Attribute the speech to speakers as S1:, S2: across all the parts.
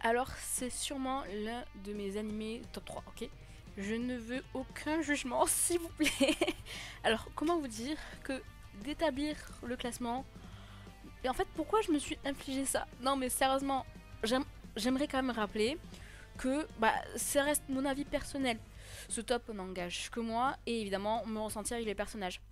S1: Alors, c'est sûrement l'un de mes animés top 3, ok? Je ne veux aucun jugement, s'il vous plaît. Alors, comment vous dire que d'établir le classement... Et en fait, pourquoi je me suis infligé ça? Non, mais sérieusement, j'aimerais quand même rappeler que ça reste mon avis personnel. Ce top n'engage que moi et évidemment me ressentir avec les personnages.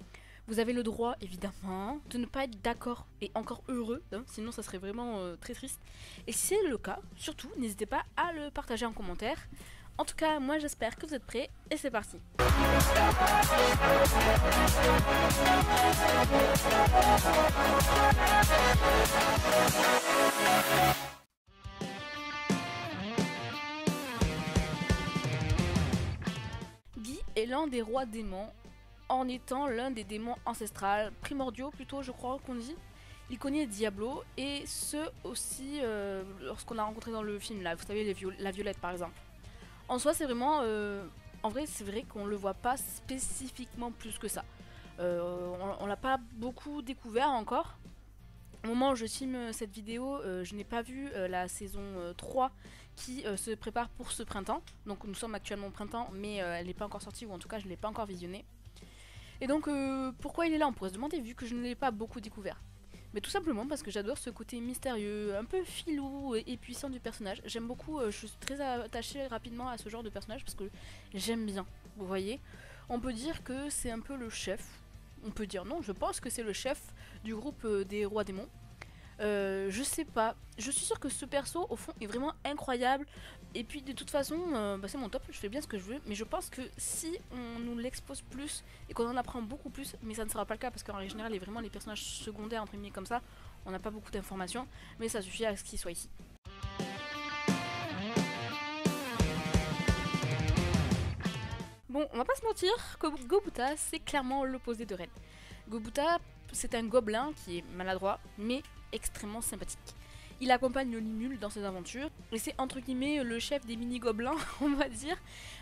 S1: Vous avez le droit, évidemment, de ne pas être d'accord et encore heureux, hein, sinon ça serait vraiment très triste. Et si c'est le cas, surtout, n'hésitez pas à le partager en commentaire. En tout cas, moi j'espère que vous êtes prêts et c'est parti. Guy est l'un des rois démons en étant l'un des démons ancestrales, primordiaux plutôt je crois qu'on dit. Il connaît Diablo et ce aussi lorsqu'on a rencontré dans le film là, vous savez la Violette par exemple. En soi c'est vraiment, en vrai c'est vrai qu'on le voit pas spécifiquement plus que ça. On l'a pas beaucoup découvert encore. Au moment où je filme cette vidéo, je n'ai pas vu la saison 3 qui se prépare pour ce printemps. Donc nous sommes actuellement au printemps mais elle n'est pas encore sortie ou en tout cas je ne l'ai pas encore visionnée. Et donc pourquoi il est là, on pourrait se demander vu que je ne l'ai pas beaucoup découvert. Mais tout simplement parce que j'adore ce côté mystérieux, un peu filou et puissant du personnage. J'aime beaucoup, je suis très attachée rapidement à ce genre de personnage parce que j'aime bien, vous voyez. On peut dire que c'est un peu le chef, on peut dire non, je pense que c'est le chef du groupe des rois démons. Je sais pas, je suis sûre que ce perso au fond est vraiment incroyable. Et puis de toute façon, c'est mon top, je fais bien ce que je veux. Mais je pense que si on nous l'expose plus et qu'on en apprend beaucoup plus, mais ça ne sera pas le cas parce qu'en général, vraiment les personnages secondaires entre guillemets comme ça, on n'a pas beaucoup d'informations. Mais ça suffit à ce qu'il soit ici. Bon, on va pas se mentir, Gobota c'est clairement l'opposé de Red. Gobota c'est un gobelin qui est maladroit mais extrêmement sympathique. Il accompagne Limul dans ses aventures et c'est entre guillemets le chef des mini-gobelins, on va dire.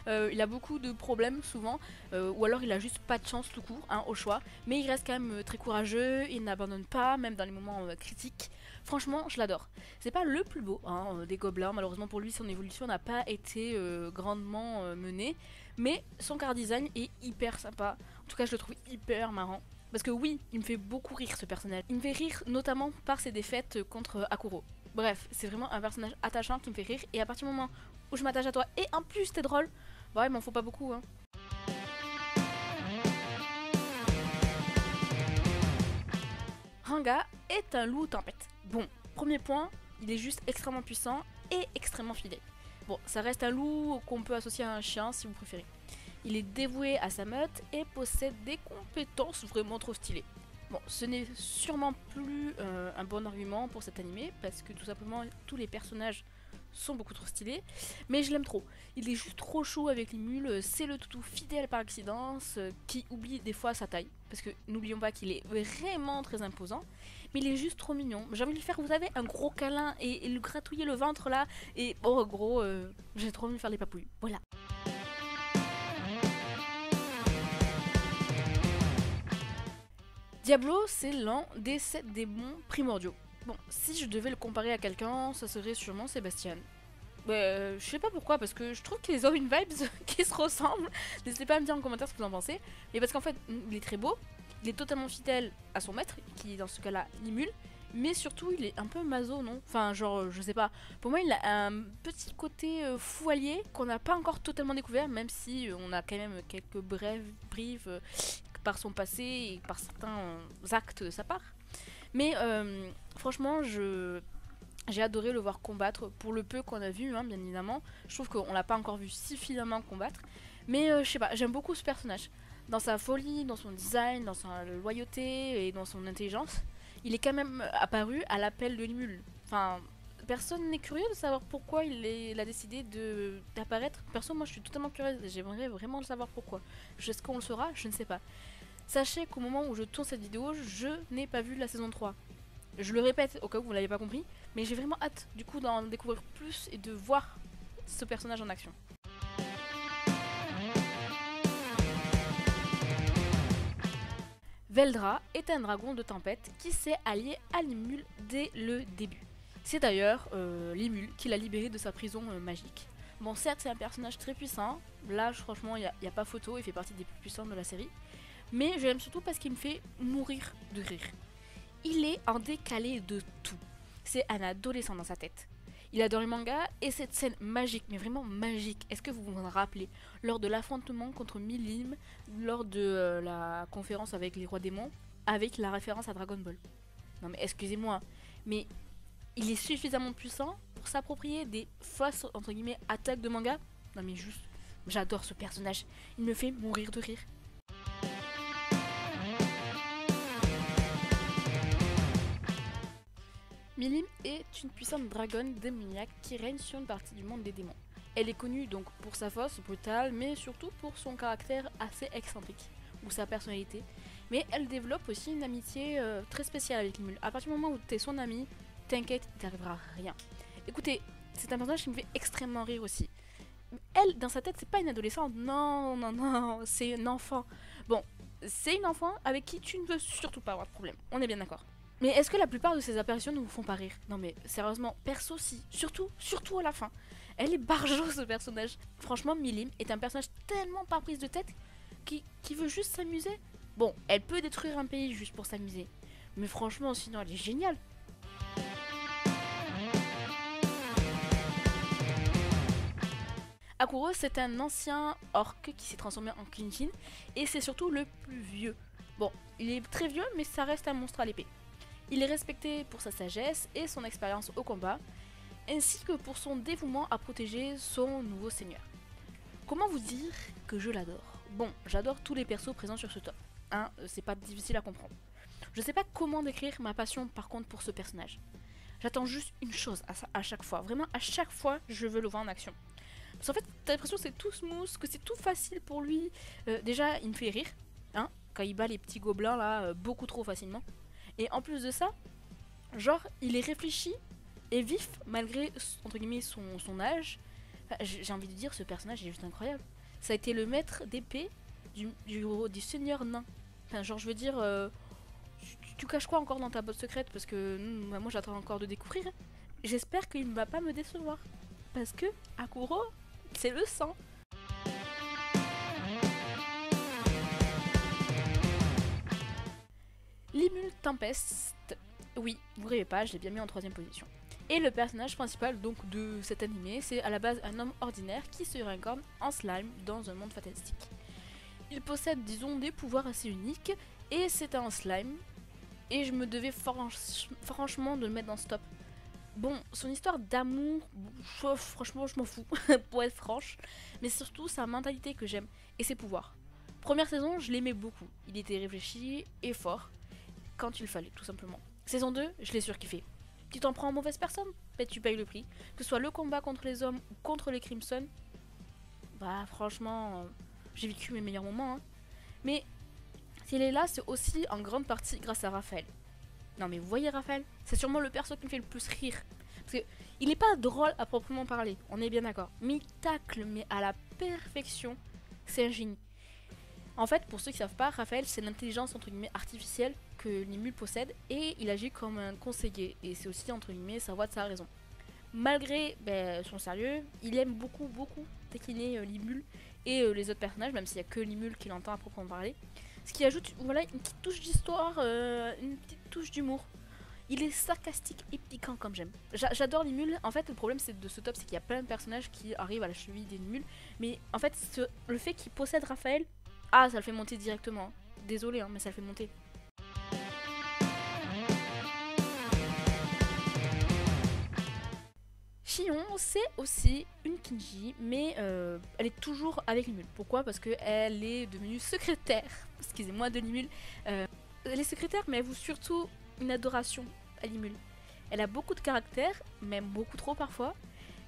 S1: Il a beaucoup de problèmes souvent, ou alors il a juste pas de chance tout court, hein, au choix. Mais il reste quand même très courageux, il n'abandonne pas, même dans les moments critiques. Franchement, je l'adore. C'est pas le plus beau des gobelins, malheureusement pour lui son évolution n'a pas été grandement menée. Mais son car design est hyper sympa, en tout cas je le trouve hyper marrant. Parce que oui, il me fait beaucoup rire ce personnage. Il me fait rire notamment par ses défaites contre Akuro. Bref, c'est vraiment un personnage attachant qui me fait rire. Et à partir du moment où je m'attache à toi et en plus t'es drôle, bah il m'en faut pas beaucoup hein. Ranga est un loup tempête. Bon, premier point, il est juste extrêmement puissant et extrêmement fidèle. Bon, ça reste un loup qu'on peut associer à un chien si vous préférez. Il est dévoué à sa meute et possède des compétences vraiment trop stylées. Bon, ce n'est sûrement plus un bon argument pour cet animé, parce que tout simplement tous les personnages sont beaucoup trop stylés, mais je l'aime trop. Il est juste trop chaud avec les mules, c'est le toutou fidèle par accidence, qui oublie des fois sa taille, parce que n'oublions pas qu'il est vraiment très imposant, mais il est juste trop mignon. J'ai envie de lui faire, vous savez, un gros câlin et lui gratouiller le ventre là, et oh gros, j'ai trop envie de faire les papouilles, voilà. Diablo, c'est l'un des 7 démons primordiaux. Bon, si je devais le comparer à quelqu'un, ça serait sûrement Sébastien. Je sais pas pourquoi, parce que je trouve qu'ils ont une vibe qui se ressemble. N'hésitez pas à me dire en commentaire ce que vous en pensez. Mais parce qu'en fait, il est très beau, il est totalement fidèle à son maître, qui dans ce cas-là Limul. Mais surtout, il est un peu maso, non? Enfin, genre, je sais pas. Pour moi, il a un petit côté fou allié qu'on n'a pas encore totalement découvert, même si on a quand même quelques brives par son passé et par certains actes de sa part. Mais franchement, j'ai adoré le voir combattre pour le peu qu'on a vu, hein, bien évidemment. Je trouve qu'on l'a pas encore vu suffisamment combattre. Mais je sais pas, j'aime beaucoup ce personnage. Dans sa folie, dans son design, dans sa loyauté et dans son intelligence. Il est quand même apparu à l'appel de Limul. Enfin, personne n'est curieux de savoir pourquoi il a décidé d'apparaître. Perso, moi je suis totalement curieuse, j'aimerais vraiment savoir pourquoi. Est-ce qu'on le saura? Je ne sais pas. Sachez qu'au moment où je tourne cette vidéo, je n'ai pas vu la saison 3. Je le répète au cas où vous ne l'avez pas compris, mais j'ai vraiment hâte du coup d'en découvrir plus et de voir ce personnage en action. Veldra est un dragon de tempête qui s'est allié à Limul dès le début. C'est d'ailleurs Limul qui l'a libéré de sa prison magique. Bon, certes, c'est un personnage très puissant. Là, franchement, il n'y a pas photo. Il fait partie des plus puissants de la série. Mais je l'aime surtout parce qu'il me fait mourir de rire. Il est en décalé de tout. C'est un adolescent dans sa tête. Il adore les mangas et cette scène magique, mais vraiment magique. Est-ce que vous vous en rappelez lors de l'affrontement contre Milim, lors de la conférence avec les rois démons, avec la référence à Dragon Ball? Non mais excusez-moi, mais il est suffisamment puissant pour s'approprier des fausses entre guillemets attaques de manga. Non mais juste, j'adore ce personnage. Il me fait mourir de rire. Milim est une puissante dragonne démoniaque qui règne sur une partie du monde des démons. Elle est connue donc pour sa force brutale, mais surtout pour son caractère assez excentrique, ou sa personnalité. Mais elle développe aussi une amitié très spéciale avec Limul. À partir du moment où t'es son ami, t'inquiète, il t'arrivera rien. Écoutez, c'est un personnage qui me fait extrêmement rire aussi. Elle, dans sa tête, c'est pas une adolescente, non, non, non, c'est une enfant. Bon, c'est une enfant avec qui tu ne veux surtout pas avoir de problème, on est bien d'accord. Mais est-ce que la plupart de ces apparitions ne vous font pas rire? Non mais sérieusement, perso si, surtout à la fin. Elle est barjo ce personnage. Franchement, Milim est un personnage tellement pas prise de tête qui veut juste s'amuser. Bon, elle peut détruire un pays juste pour s'amuser. Mais franchement, sinon elle est géniale. Akuro, c'est un ancien orc qui s'est transformé en Kinshin et c'est surtout le plus vieux. Bon, il est très vieux mais ça reste un monstre à l'épée. Il est respecté pour sa sagesse et son expérience au combat, ainsi que pour son dévouement à protéger son nouveau seigneur. Comment vous dire que je l'adore? Bon, j'adore tous les persos présents sur ce top. Hein, c'est pas difficile à comprendre. Je sais pas comment décrire ma passion par contre pour ce personnage. J'attends juste une chose à chaque fois. Vraiment, à chaque fois, je veux le voir en action. Parce qu'en fait, t'as l'impression que c'est tout smooth, que c'est tout facile pour lui. Déjà, il me fait rire, hein, quand il bat les petits gobelins là, beaucoup trop facilement. Et en plus de ça, genre, il est réfléchi et vif malgré, entre guillemets, son âge. Enfin, j'ai envie de dire, ce personnage est juste incroyable. Ça a été le maître d'épée du seigneur nain. Enfin, genre, je veux dire, tu caches quoi encore dans ta botte secrète? Parce que moi, j'attends encore de découvrir. J'espère qu'il ne va pas me décevoir. Parce que Akuro, c'est le sang. Limul Tempest, oui, vous rêvez pas, je l'ai bien mis en 3ème position. Et le personnage principal donc de cet animé, c'est à la base un homme ordinaire qui se réincarne en slime dans un monde fantastique. Il possède, disons, des pouvoirs assez uniques, et c'est un slime, et je me devais franchement de le mettre dans ce top. Bon, son histoire d'amour, franchement je m'en fous, pour être franche, mais surtout sa mentalité que j'aime, et ses pouvoirs. Première saison, je l'aimais beaucoup, il était réfléchi et fort, quand il fallait, tout simplement. Saison 2, je l'ai surkiffé. Tu t'en prends en mauvaise personne, ben tu payes le prix. Que ce soit le combat contre les hommes ou contre les Crimson, bah franchement, j'ai vécu mes meilleurs moments. Hein. Mais s'il est là, c'est aussi en grande partie grâce à Raphaël. Non mais vous voyez Raphaël, c'est sûrement le perso qui me fait le plus rire. Parce que il n'est pas drôle à proprement parler, on est bien d'accord. Mais il tacle, mais à la perfection, c'est un génie. En fait, pour ceux qui ne savent pas, Raphaël, c'est l'intelligence entre guillemets artificielle que Limul possède et il agit comme un conseiller. Et c'est aussi entre guillemets sa voix de sa raison. Malgré son sérieux, il aime beaucoup taquiner Limul et les autres personnages, même s'il n'y a que Limul qui l'entend à proprement parler. Ce qui ajoute voilà, une petite touche d'histoire, une petite touche d'humour. Il est sarcastique et piquant comme j'aime. J'adore Limul. En fait, le problème de ce top, c'est qu'il y a plein de personnages qui arrivent à la cheville des Limul. Mais en fait, le fait qu'il possède Raphaël, ah, ça le fait monter directement. Désolé, hein, mais ça le fait monter. Shion, c'est aussi une Kinji, mais elle est toujours avec Limul. Pourquoi? Parce qu'elle est devenue secrétaire. Excusez-moi de Limul. Elle est secrétaire, mais elle vaut surtout une adoration à Limul. Elle a beaucoup de caractère, même beaucoup trop parfois.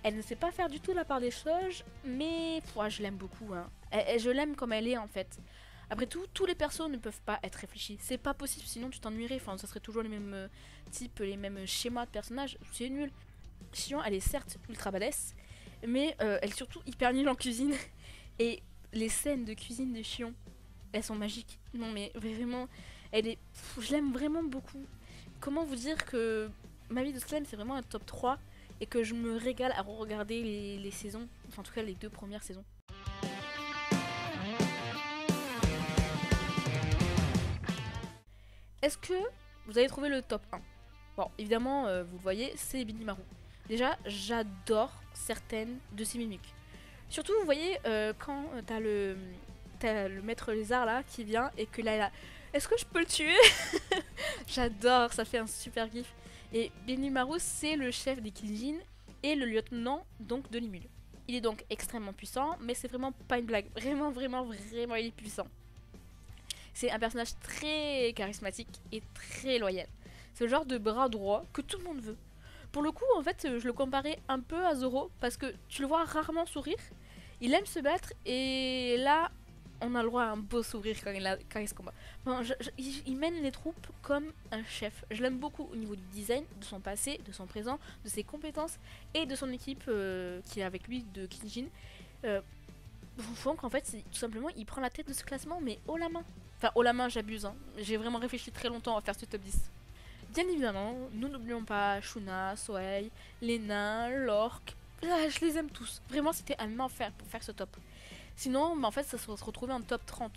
S1: Elle ne sait pas faire du tout la part des choses, mais je l'aime beaucoup. Hein. Je l'aime comme elle est en fait. Après tout, tous les persos ne peuvent pas être réfléchis. C'est pas possible, sinon tu t'ennuierais. Enfin, ça serait toujours les mêmes types, les mêmes schémas de personnages. C'est nul. Shion, elle est certes ultra badass, mais elle est surtout hyper nulle en cuisine. Et les scènes de cuisine de Shion, elles sont magiques. Non mais vraiment, je l'aime vraiment beaucoup. Comment vous dire que Ma vie de Slime c'est vraiment un top 3 et que je me régale à regarder les saisons, enfin en tout cas les 2 premières saisons. Est-ce que vous avez trouvé le top 1? Bon, évidemment, vous le voyez, c'est Benimaru. Déjà, j'adore certaines de ses mimiques. Surtout, vous voyez, quand t'as le maître lézard là qui vient et que là, est-ce que je peux le tuer? J'adore, ça fait un super gif. Et Benimaru, c'est le chef des Kijin et le lieutenant donc de Limul. Il est donc extrêmement puissant, mais c'est vraiment pas une blague. Vraiment, vraiment, vraiment, il est puissant. C'est un personnage très charismatique et très loyal. C'est le genre de bras droit que tout le monde veut. Pour le coup, en fait, je le comparais un peu à Zoro parce que tu le vois rarement sourire. Il aime se battre et là, on a le droit à un beau sourire quand il se combat. Enfin, il mène les troupes comme un chef. Je l'aime beaucoup au niveau du design, de son passé, de son présent, de ses compétences et de son équipe qui est avec lui de Kijin. Donc en fait, tout simplement, il prend la tête de ce classement, mais haut la main. Enfin, haut la main, j'abuse. Hein. J'ai vraiment réfléchi très longtemps à faire ce top 10. Bien évidemment, nous n'oublions pas Shuna, Soei, les nains, l'orque. Ah, je les aime tous. Vraiment, c'était un enfer pour faire ce top. Sinon, en fait, ça se retrouvait en top 30.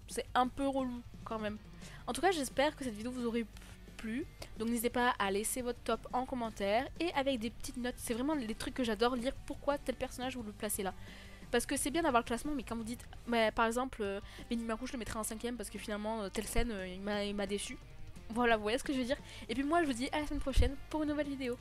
S1: C'est un peu relou quand même. En tout cas, j'espère que cette vidéo vous aurait plu. Donc n'hésitez pas à laisser votre top en commentaire et avec des petites notes. C'est vraiment les trucs que j'adore lire. Pourquoi tel personnage vous le placez là? Parce que c'est bien d'avoir le classement, mais quand vous dites, par exemple, Benimaru, je le mettrai en 5ème parce que finalement, telle scène, il m'a déçu. Voilà, vous voyez ce que je veux dire. Et puis moi, je vous dis à la semaine prochaine pour une nouvelle vidéo.